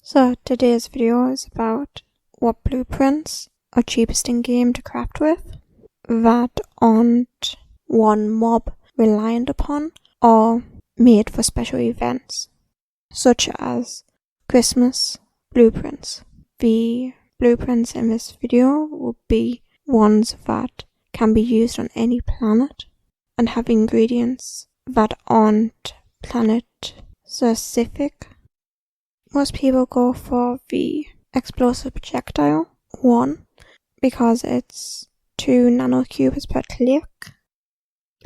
So today's video is about what blueprints are cheapest in game to craft with that aren't one mob reliant upon or made for special events, such as Christmas blueprints. The blueprints in this video will be ones that can be used on any planet and have ingredients that aren't planet specific. Most people go for the explosive projectile 1 because it's 2 nanocubes per click.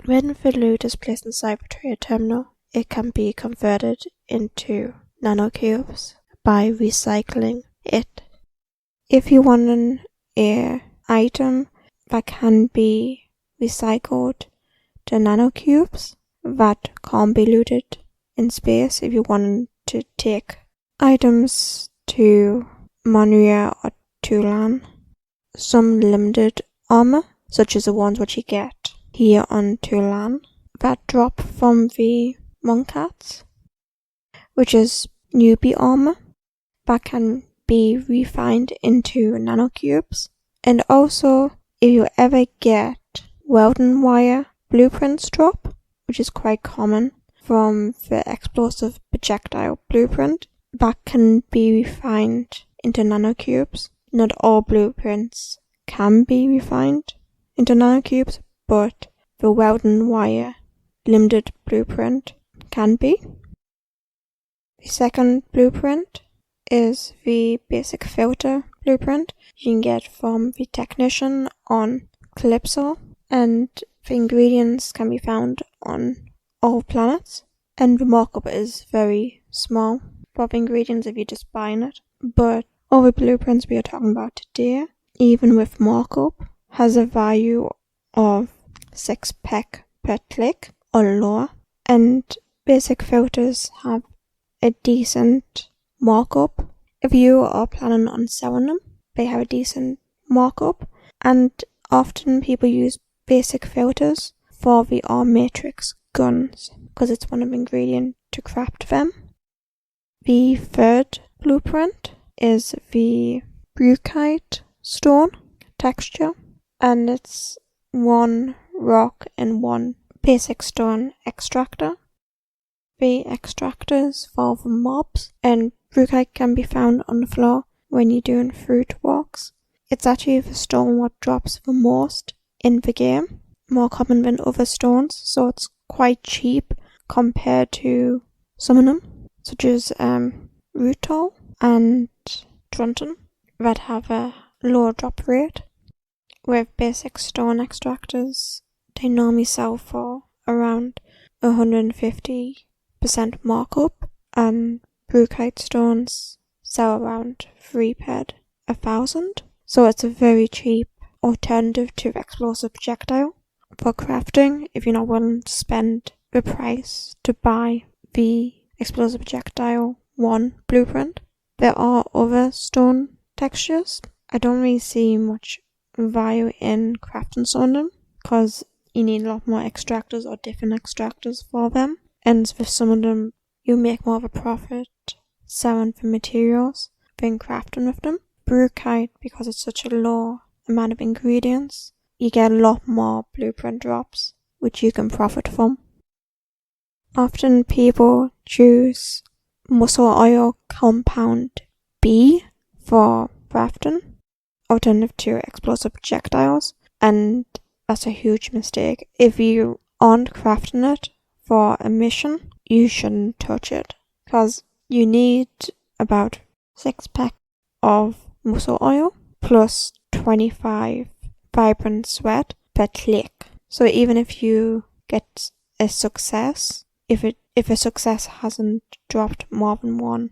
When the loot is placed inside the trade terminal, it can be converted into nanocubes by recycling it. If you want an item that can be recycled to nanocubes that can't be looted in space, if you want to take items to Monria or Tulan, some limited armor, such as the ones which you get here on Tulan, that drop from the Monkats, which is newbie armor, that can be refined into nanocubes. And also, if you ever get welding wire blueprints drop, which is quite common from the explosive projectile blueprint, that can be refined into nanocubes. Not all blueprints can be refined into nanocubes, but the welding wire limited blueprint can be. The second blueprint is the basic filter blueprint you can get from the technician on Calypso, and the ingredients can be found on all planets, and the markup is very small of ingredients if you're just buying it. But all the blueprints we are talking about today, even with markup, has a value of 6 pek per click or lower, and basic filters have a decent markup. If you are planning on selling them, they have a decent markup, and often people use basic filters for the R matrix guns because it's one of the ingredients to craft them. The third blueprint is the Bruchite stone texture, and it's 1 rock and 1 basic stone extractor. The extractors for the mobs, and Bruchite can be found on the floor when you're doing fruit walks. It's actually the stone what drops the most in the game, more common than other stones, so it's quite cheap compared to some of them, such as Rutol and Drunton, that have a lower drop rate. With basic stone extractors, they normally sell for around 150% markup, and Bruchite stones sell around 3 ped 1,000. So it's a very cheap alternative to the explosive projectile for crafting if you're not willing to spend the price to buy the explosive projectile 1 blueprint. There are other stone textures. I don't really see much value in crafting some of them because you need a lot more extractors or different extractors for them, and with some of them you make more of a profit selling the materials than crafting with them. Bruchite, because it's such a low amount of ingredients, you get a lot more blueprint drops which you can profit from. Often people choose muscle oil compound B for crafting, alternative to explosive projectiles, and that's a huge mistake. If you aren't crafting it for a mission, you shouldn't touch it, because you need about 6 packs of muscle oil plus 25 vibrant sweat per click. So even if you get a success, if a success hasn't dropped more than 1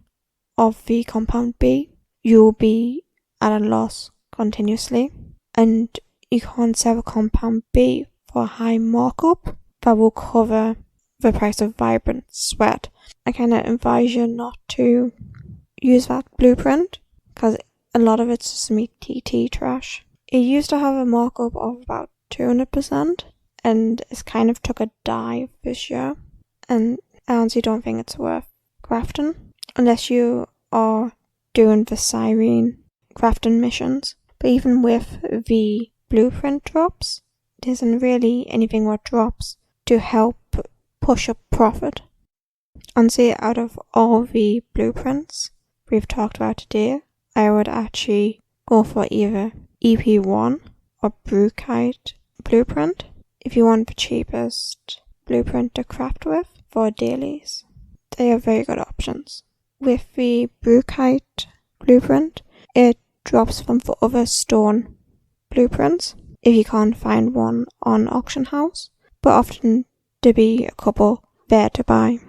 of the compound B, you'll be at a loss continuously, and you can't sell a compound B for a high markup that will cover the price of vibrant sweat. I kind of advise you not to use that blueprint because a lot of it's just me TT trash. It used to have a markup of about 200%, and it's kind of took a dive this year, and I honestly don't think it's worth crafting unless you are doing the siren crafting missions. But even with the blueprint drops, there isn't really anything what drops to help push up profit. And say out of all the blueprints we've talked about today, I would actually go for either EP1 or Brewkite blueprint if you want the cheapest blueprint to craft with for dailies. They are very good options. With the Brewkite blueprint, it drops from the other stone blueprints if you can't find one on Auction House, but often there be a couple there to buy.